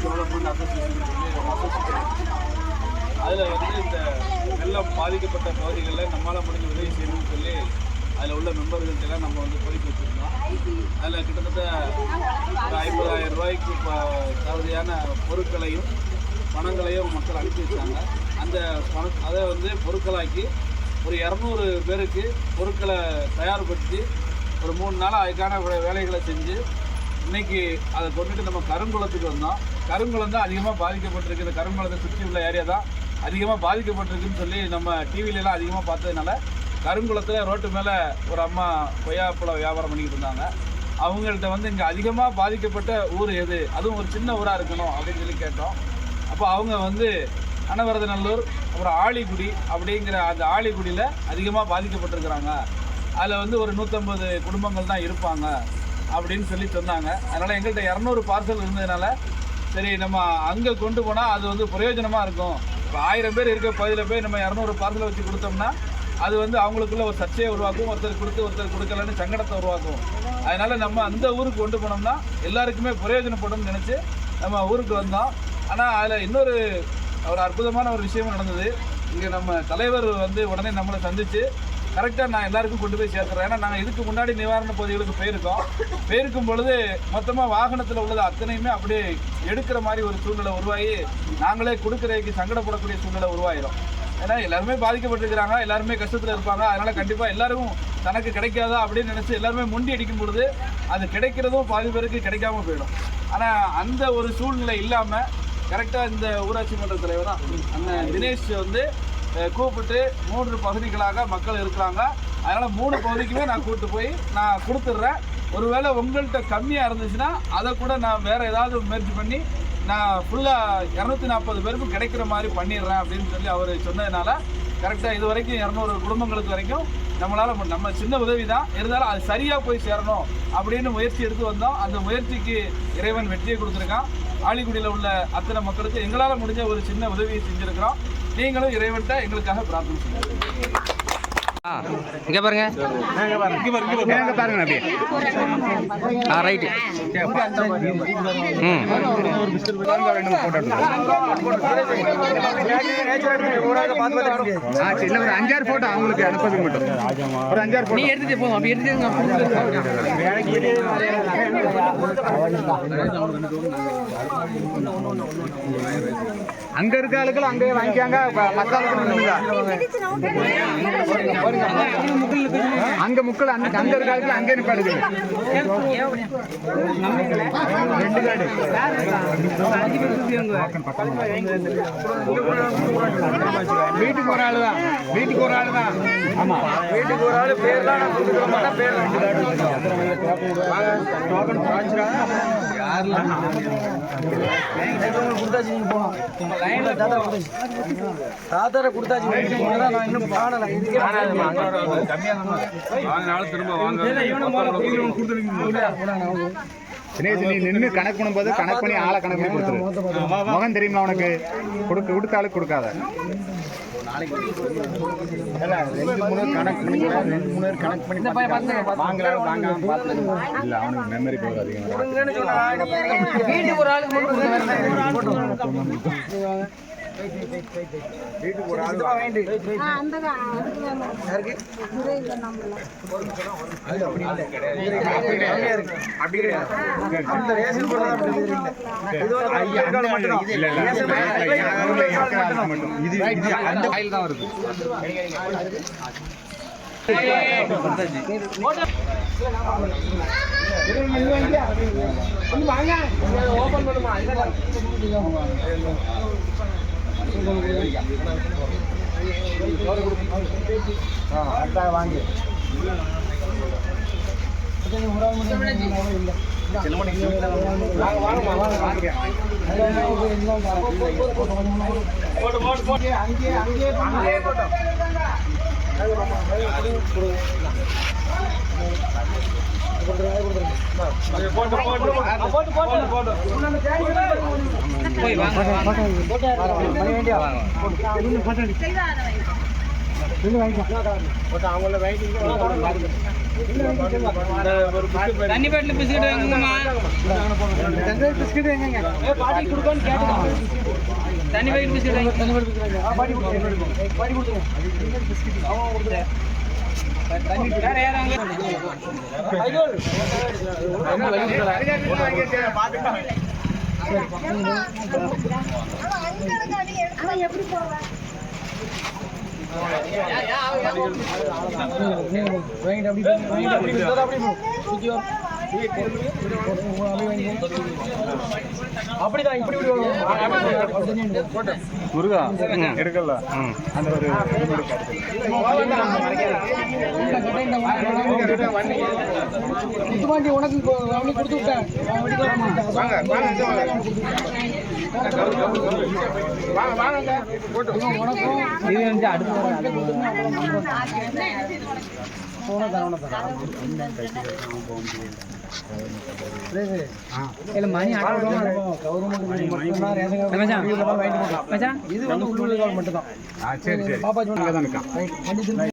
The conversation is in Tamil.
டெவலப்மெண்ட் அசோசியேஷன் அதில் வந்து இந்த வெள்ளம் பாதிக்கப்பட்ட பகுதிகளில் நம்மளால் முடிஞ்ச உதவி செய்யணும்னு சொல்லி அதில் உள்ள மெம்பர்கள்ட்டெல்லாம் நம்ம வந்து கோரிக்கை வச்சுருந்தோம். அதில் கிட்டத்தட்ட ஒரு 50,000 ரூபாய்க்கு தகுதியான பொருட்களையும் பணங்களையும் மக்கள் அனுப்பி வச்சாங்க. அந்த அதை வந்து பொருட்களாக்கி ஒரு 200 பேருக்கு பொருட்களை தயார்படுத்தி ஒரு 3 நாள் அதுக்கான வேலைகளை செஞ்சு இன்றைக்கி அதை கொண்டுட்டு நம்ம கருங்குளத்துக்கு வந்தோம். கருங்குளம் தான் அதிகமாக பாதிக்கப்பட்டிருக்கு. இந்த கருங்குளத்தை சுற்றி உள்ள ஏரியா தான் அதிகமாக பாதிக்கப்பட்டிருக்குன்னு சொல்லி நம்ம டிவிலெலாம் அதிகமாக பார்த்ததுனால கருங்குளத்தில் ரோட்டு மேலே ஒரு அம்மா கொய்யாப்பழம் வியாபாரம் பண்ணிக்கிட்டு இருந்தாங்க. அவங்கள்ட்ட வந்து இங்கே அதிகமாக பாதிக்கப்பட்ட ஊர் எது, அதுவும் ஒரு சின்ன ஊராக இருக்கணும் அப்படின்னு சொல்லி கேட்டோம். அப்போ அவங்க வந்து அனவரதநல்லூர், அப்புறம் ஆழிக்குடி அப்படிங்கிற அந்த ஆழிக்குடியில் அதிகமாக பாதிக்கப்பட்டிருக்கிறாங்க. அதில் வந்து ஒரு 150 குடும்பங்கள் தான் இருப்பாங்க அப்படின்னு சொல்லி சொன்னாங்க. அதனால் எங்கள்கிட்ட 200 பார்சல் இருந்ததுனால சரி நம்ம அங்கே கொண்டு போனால் அது வந்து பிரயோஜனமாக இருக்கும். இப்போ 1000 பேர் இருக்க பகுதியில் போய் நம்ம 200 பார்சலை வச்சு கொடுத்தோம்னா அது வந்து அவங்களுக்குள்ள ஒரு சர்ச்சையை உருவாக்கும். ஒருத்தர் கொடுத்து ஒருத்தர் கொடுக்கலன்னு சங்கடத்தை உருவாக்கும். அதனால் நம்ம அந்த ஊருக்கு கொண்டு போனோம்னா எல்லாருக்குமே பிரயோஜனப்படும் நினச்சி நம்ம ஊருக்கு வந்தோம். ஆனால் அதில் இன்னொரு ஒரு அற்புதமான ஒரு விஷயமும் நடந்தது. இங்கே நம்ம தலைவர் வந்து உடனே நம்மளை சந்தித்து கரெக்டாக நான் எல்லாருக்கும் கொண்டு போய் சேர்த்துறேன். ஏன்னா நாங்கள் இதுக்கு முன்னாடி நிவாரண பகுதிகளுக்கு போயிருக்கும் பொழுது மொத்தமாக வாகனத்தில் உள்ளது அத்தனையுமே அப்படியே எடுக்கிற மாதிரி ஒரு சூழ்நிலை உருவாகி நாங்களே கொடுக்குறதுக்கு சங்கடப்படக்கூடிய சூழ்நிலை உருவாயிடும். ஏன்னா எல்லாருமே பாதிக்கப்பட்டிருக்கிறாங்க, எல்லாருமே கஷ்டத்தில் இருப்பாங்க. அதனால் கண்டிப்பாக எல்லாரும் தனக்கு கிடைக்காதா அப்படின்னு நினச்சி எல்லாருமே முண்டி அடிக்கும் பொழுது அது கிடைக்கிறதும் பாதி பேருக்கு கிடைக்காம போயிடும். ஆனால் அந்த ஒரு சூழ்நிலை இல்லாமல் கரெக்டாக இந்த ஊராட்சி மன்ற தலைவர் அந்த தினேஷ் வந்து கூப்பிட்டு 3 பகுதிகளாக மக்கள் இருக்கிறாங்க. அதனால் 3 பகுதிக்குமே நான் கூப்பிட்டு போய் நான் கொடுத்துட்றேன். ஒருவேளை உங்கள்கிட்ட கம்மியாக இருந்துச்சுன்னா அதை கூட நான் வேறு ஏதாவது முயற்சி பண்ணி நான் ஃபுல்லாக 240 பேருக்கும் கிடைக்கிற மாதிரி பண்ணிடுறேன் அப்படின்னு சொல்லி அவர் சொன்னதுனால கரெக்டாக இது வரைக்கும் 200 குடும்பங்களுக்கு வரைக்கும் நம்மளால் நம்ம சின்ன உதவி தான் இருந்தாலும் அது சரியாக போய் சேரணும் அப்படின்னு முயற்சி எடுத்து வந்தோம். அந்த முயற்சிக்கு இறைவன் வெற்றியை கொடுத்துருக்கான். ஆழிக்குடியில் உள்ள அத்தனை மக்களுக்கு எங்களால் முடிஞ்ச ஒரு சின்ன உதவியை செஞ்சுருக்கிறோம். நீங்களும் இறைவன்கிட்ட எங்களுக்காக பிரார்த்தனை செய்யுங்க. இங்கே பாருங்க, இங்கே பாருங்க அப்படியே. ரைட்டு. இல்லை ஒரு 5-6 ஃபோட்டோ அவங்களுக்கு அனுப்புறதுக்கு மட்டும் ஒரு 5-6 ஃபோட்டோ எடுத்துட்டு போதும். அப்படி எடுத்துங்க. அங்கே இருக்க ஆளுக்கள் அங்கேயே வாங்கிக்காங்க. அங்க முக்கள் அங்க இருக்காது அங்கே நிப்பாடுது. வீட்டுக்கு ஒரு ஆளு தான், வீட்டுக்கு ஒரு ஆளு தான். ஆமா, வீட்டுக்கு ஒரு ஆளு. பேர் தான் தாத்தார கொடுத்தாச்சு. நான் இன்னும் காணல. நின்று கணக்கு பண்ணும்போது கணக்கு பண்ணி ஆளை கணக்கு பண்ணி கொடுத்துரு. முகம் தெரியுமா உனக்கு? கொடுத்த ஆளுக்கு கொடுக்காத. 2-3 கணக்கு பண்ணி 2-3 கணக்கு பண்ணி வாங்கலாம் வாங்காம பார்த்து இல்லை. அவனுக்கு மெமரி பவர் அதிகம். வீட்டுக்கு ஒரு ஆளுக்கு வீட்டுக்கு ஒரு ஆள் தான் வருது. ஓபன் பண்ணுமா? வாங்கி அவங்கள ஒரு பிஸ்கட் தண்ணி பாட்டில் பிஸ்கட் வாங்குங்கம்மா. பிஸ்கட் எங்கங்க பாட்டி கொடுக்கன்னு கேட்டுக்கோங்க. தண்ணி பாக்கெட் பிஸ்கட் வாங்கி தண்ணி பாக்கெட் பாட்டி கொடுத்துருங்க. வேற யாராங்க எப்படி போவேன் அப்படிதான் இப்படி முருகா எடுக்கல அந்த ஒரு உனக்கு கொடுத்து விட்டேன். இது வந்து அடுத்து மணி இது வந்து உள்ளூர் மட்டும் தான். சரி சரி பாப்பா தான் இருக்கான்.